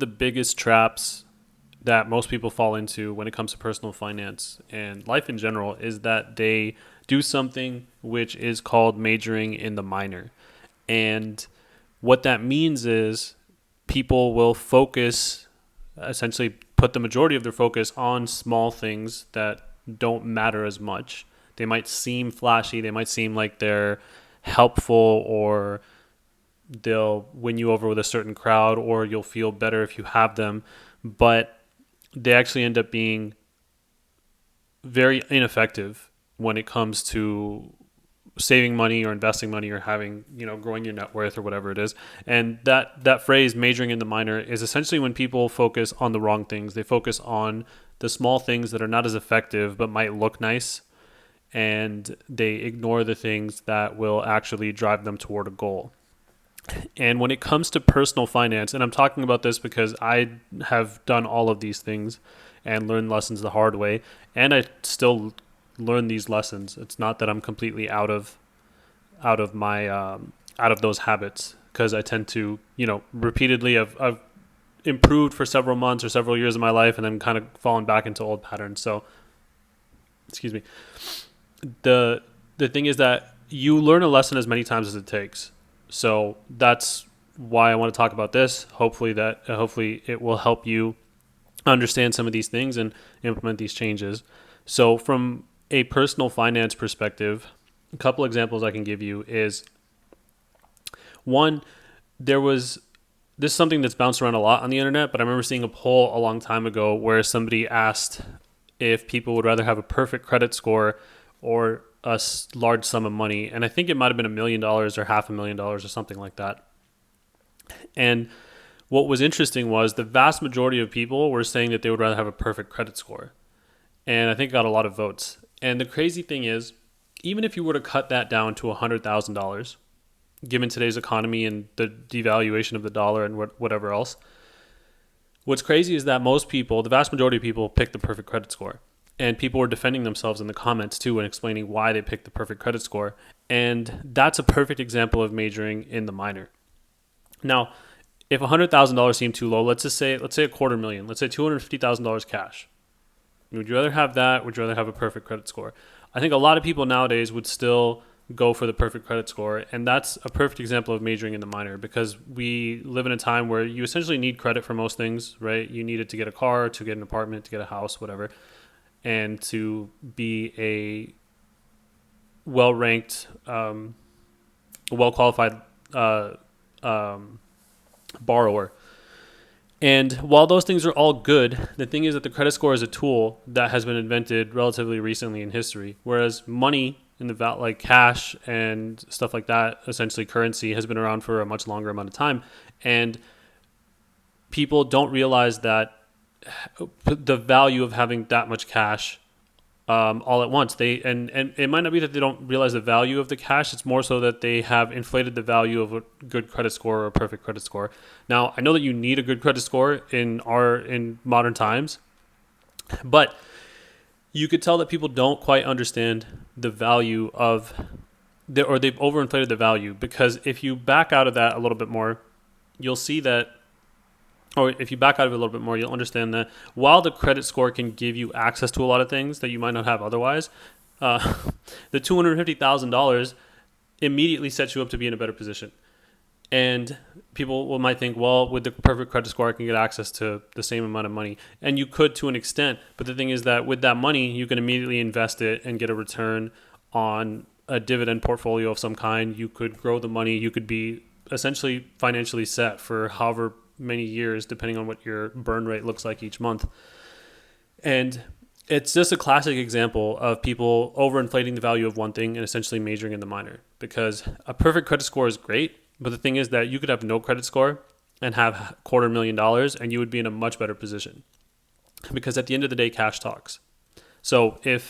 The biggest traps that most people fall into when it comes to personal finance and life in general is that they do something which is called majoring in the minor. And what that means is people will focus, essentially put the majority of their focus on small things that don't matter as much. They might seem flashy, they might seem like they're helpful, or they'll win you over with a certain crowd, or you'll feel better if you have them, but they actually end up being very ineffective when it comes to saving money or investing money or having, growing your net worth or whatever it is. And that phrase, majoring in the minor, is essentially when people focus on the wrong things. They focus on the small things that are not as effective but might look nice, and they ignore the things that will actually drive them toward a goal. And when it comes to personal finance, and I'm talking about this because I have done all of these things and learned lessons the hard way, and I still learn these lessons. It's not that I'm completely out of those habits, because I tend to, repeatedly I've improved for several months or several years of my life and then kind of fallen back into old patterns. So, excuse me. The thing is that you learn a lesson as many times as it takes. So that's why I want to talk about this. Hopefully it will help you understand some of these things and implement these changes. So from a personal finance perspective, a couple examples I can give you is, one, this is something that's bounced around a lot on the internet, but I remember seeing a poll a long time ago where somebody asked if people would rather have a perfect credit score or a large sum of money. And I think it might have been $1 million or $500,000 or something like that. And what was interesting was the vast majority of people were saying that they would rather have a perfect credit score. And I think it got a lot of votes. And the crazy thing is, even if you were to cut that down to $100,000, given today's economy and the devaluation of the dollar and whatever else, what's crazy is that most people, the vast majority of people, pick the perfect credit score. And people were defending themselves in the comments too and explaining why they picked the perfect credit score. And that's a perfect example of majoring in the minor. Now, if $100,000 seemed too low, let's say $250,000, let's say $250,000 cash. Would you rather have that? Would you rather have a perfect credit score? I think a lot of people nowadays would still go for the perfect credit score. And that's a perfect example of majoring in the minor, because we live in a time where you essentially need credit for most things, right? You need it to get a car, to get an apartment, to get a house, whatever, and to be a well-ranked, well-qualified borrower. And while those things are all good, the thing is that the credit score is a tool that has been invented relatively recently in history, whereas money in the like cash and stuff like that, essentially currency, has been around for a much longer amount of time. And people don't realize that the value of having that much cash all at once. And it might not be that they don't realize the value of the cash. It's more so that they have inflated the value of a good credit score or a perfect credit score. Now, I know that you need a good credit score in modern times, but you could tell that people don't quite understand the value of or they've overinflated the value, because if you back out of that a little bit more, you'll see that, or if you back out of it a little bit more, you'll understand that while the credit score can give you access to a lot of things that you might not have otherwise, the $250,000 immediately sets you up to be in a better position. And people might think, well, with the perfect credit score, I can get access to the same amount of money. And you could to an extent. But the thing is that with that money, you can immediately invest it and get a return on a dividend portfolio of some kind. You could grow the money. You could be essentially financially set for however many years, depending on what your burn rate looks like each month. And it's just a classic example of people overinflating the value of one thing and essentially majoring in the minor. Because a perfect credit score is great, but the thing is that you could have no credit score and have $250,000 and you would be in a much better position. Because at the end of the day, cash talks. So and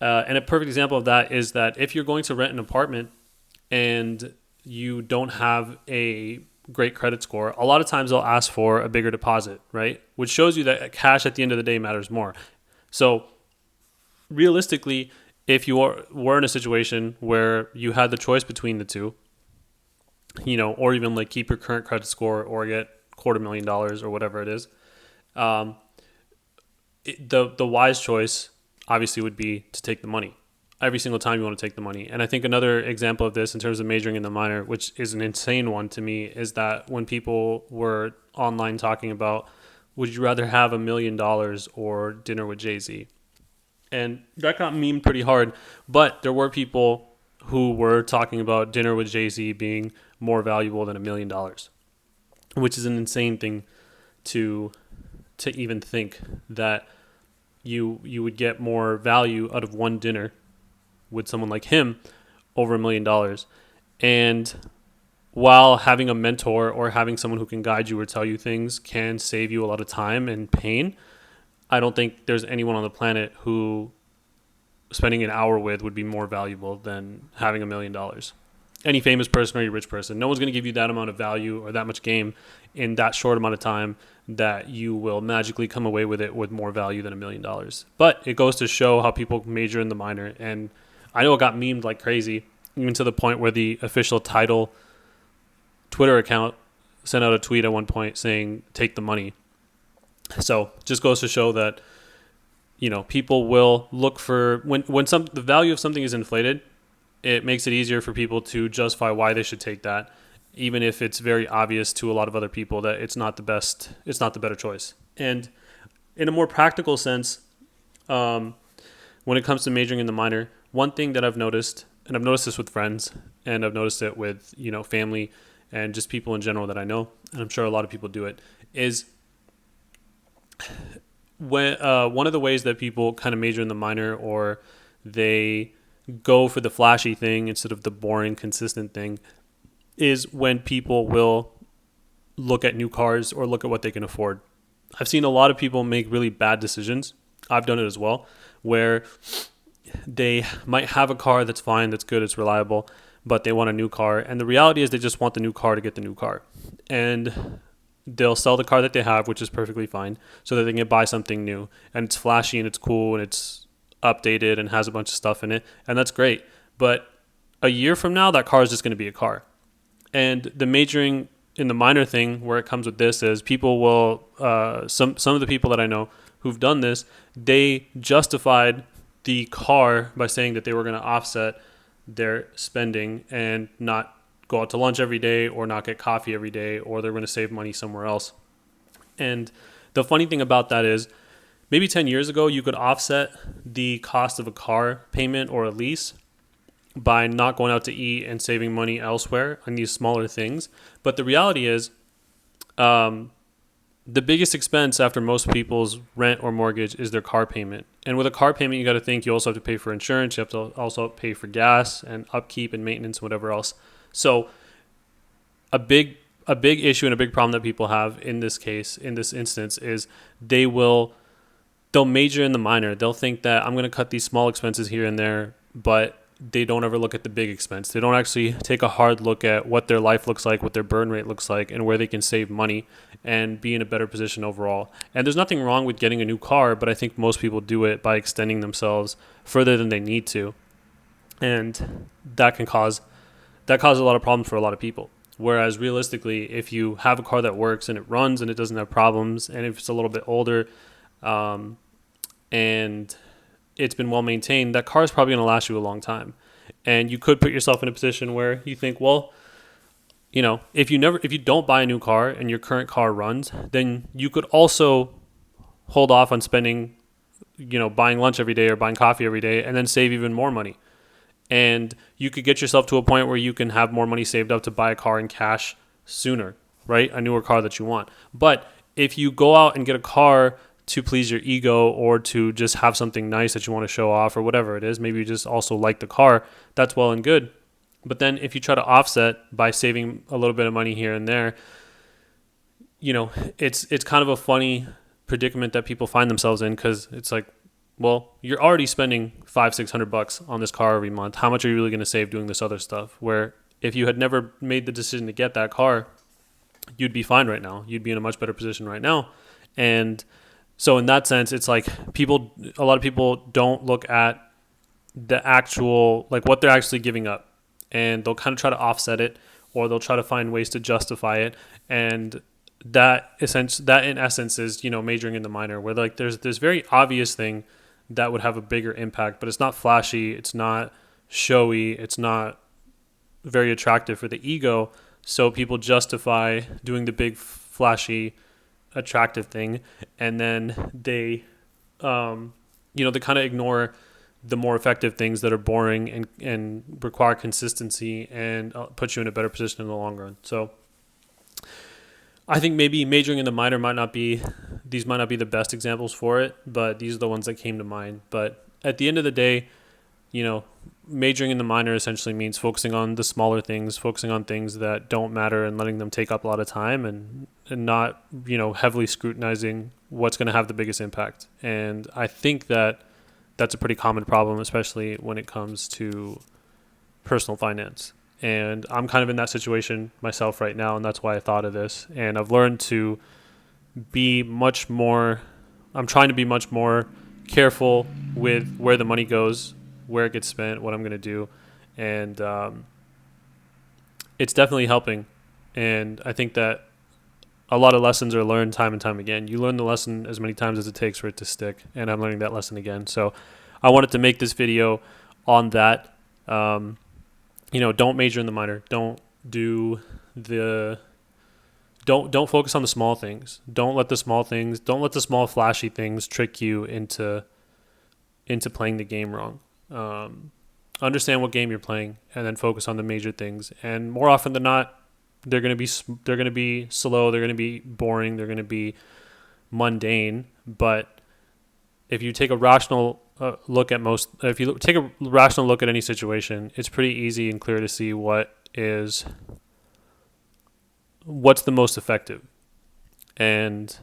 a perfect example of that is that if you're going to rent an apartment and you don't have a great credit score, a lot of times they'll ask for a bigger deposit, right? Which shows you that cash at the end of the day matters more. So realistically, if you were in a situation where you had the choice between the two, or even like keep your current credit score or get $250,000 or whatever it is. Um, the wise choice obviously would be to take the money every single time you want to take the money. And I think another example of this in terms of majoring in the minor, which is an insane one to me, is that when people were online talking about, would you rather have $1 million or dinner with Jay-Z? And that got memed pretty hard, but there were people who were talking about dinner with Jay-Z being more valuable than $1 million, which is an insane thing to even think that you would get more value out of one dinner with someone like him over $1 million. And while having a mentor or having someone who can guide you or tell you things can save you a lot of time and pain, I don't think there's anyone on the planet who spending an hour with would be more valuable than having $1 million. Any famous person or any rich person, no one's going to give you that amount of value or that much game in that short amount of time that you will magically come away with it with more value than $1 million. But it goes to show how people major in the minor. And I know it got memed like crazy, even to the point where the official Tidal Twitter account sent out a tweet at one point saying, take the money. So just goes to show that, people will look for when the value of something is inflated, it makes it easier for people to justify why they should take that, even if it's very obvious to a lot of other people that it's not the better choice. And in a more practical sense, when it comes to majoring in the minor, one thing that I've noticed, and I've noticed this with friends, and I've noticed it with, family and just people in general that I know, and I'm sure a lot of people do it, is when one of the ways that people kind of major in the minor, or they go for the flashy thing instead of the boring, consistent thing, is when people will look at new cars or look at what they can afford. I've seen a lot of people make really bad decisions. I've done it as well, where they might have a car that's fine, that's good, it's reliable, but they want a new car. And the reality is they just want the new car to get the new car. And they'll sell the car that they have, which is perfectly fine, so that they can buy something new. And it's flashy and it's cool and it's updated and has a bunch of stuff in it. And that's great. But a year from now, that car is just going to be a car. And the majoring in the minor thing where it comes with this is people will, some of the people that I know who've done this, they justified the car by saying that they were going to offset their spending and not go out to lunch every day or not get coffee every day, or they're going to save money somewhere else. And the funny thing about that is maybe 10 years ago, you could offset the cost of a car payment or a lease by not going out to eat and saving money elsewhere on these smaller things. But the reality is, the biggest expense after most people's rent or mortgage is their car payment. And with a car payment, you got to think you also have to pay for insurance. You have to also pay for gas and upkeep and maintenance and whatever else. So a big issue and a big problem that people have in this case, in this instance, is they'll major in the minor. They'll think that I'm going to cut these small expenses here and there, but they don't ever look at the big expense. They don't actually take a hard look at what their life looks like, what their burn rate looks like, and where they can save money and be in a better position overall. And there's nothing wrong with getting a new car, but I think most people do it by extending themselves further than they need to. And that can cause a lot of problems for a lot of people. Whereas realistically, if you have a car that works and it runs and it doesn't have problems, and if it's a little bit older, and it's been well maintained, that car is probably going to last you a long time. And you could put yourself in a position where you think, well, if you don't buy a new car and your current car runs, then you could also hold off on spending, buying lunch every day or buying coffee every day, and then save even more money. And you could get yourself to a point where you can have more money saved up to buy a car in cash sooner, right? A newer car that you want. But if you go out and get a car to please your ego or to just have something nice that you want to show off or whatever it is, maybe you just also like the car, that's well and good. But then if you try to offset by saving a little bit of money here and there, it's kind of a funny predicament that people find themselves in, because it's like, well, you're already spending $500-$600 on this car every month. How much are you really going to save doing this other stuff? Where if you had never made the decision to get that car, you'd be fine right now. You'd be in a much better position right now. And so in that sense, it's like a lot of people don't look at the actual, like what they're actually giving up, and they'll kind of try to offset it, or they'll try to find ways to justify it. And that in essence is, you know, majoring in the minor, where like there's this very obvious thing that would have a bigger impact, but it's not flashy, it's not showy, it's not very attractive for the ego. So people justify doing the big, flashy, attractive thing, and then they, they kind of ignore the more effective things that are boring and require consistency and put you in a better position in the long run. So I think maybe majoring in the minor might not be the best examples for it, but these are the ones that came to mind. But at the end of the day, you know, majoring in the minor essentially means focusing on the smaller things, focusing on things that don't matter and letting them take up a lot of time, and not, you know, heavily scrutinizing what's going to have the biggest impact. And I think that that's a pretty common problem, especially when it comes to personal finance. And I'm kind of in that situation myself right now, and that's why I thought of this. And I've learned to be much more, I'm trying to be much more careful with where the money goes, where it gets spent, what I'm going to do. And it's definitely helping. And I think that a lot of lessons are learned time and time again. You learn the lesson as many times as it takes for it to stick. And I'm learning that lesson again. So I wanted to make this video on that. Don't major in the minor. Don't focus on the small things. Don't let the small flashy things trick you into playing the game wrong. Understand what game you're playing, and then focus on the major things. And more often than not, they're going to be slow. They're going to be boring. They're going to be mundane. But if you take a rational look at any situation, it's pretty easy and clear to see what's the most effective, and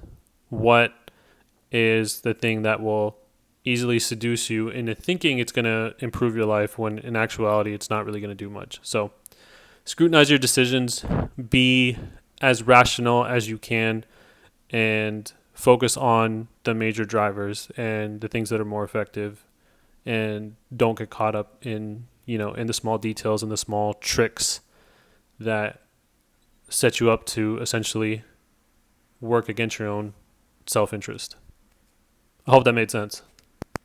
what is the thing that will easily seduce you into thinking it's going to improve your life, when in actuality it's not really going to do much. So scrutinize your decisions, be as rational as you can, and focus on the major drivers and the things that are more effective, and don't get caught up in the small details and the small tricks that set you up to essentially work against your own self-interest. I hope that made sense.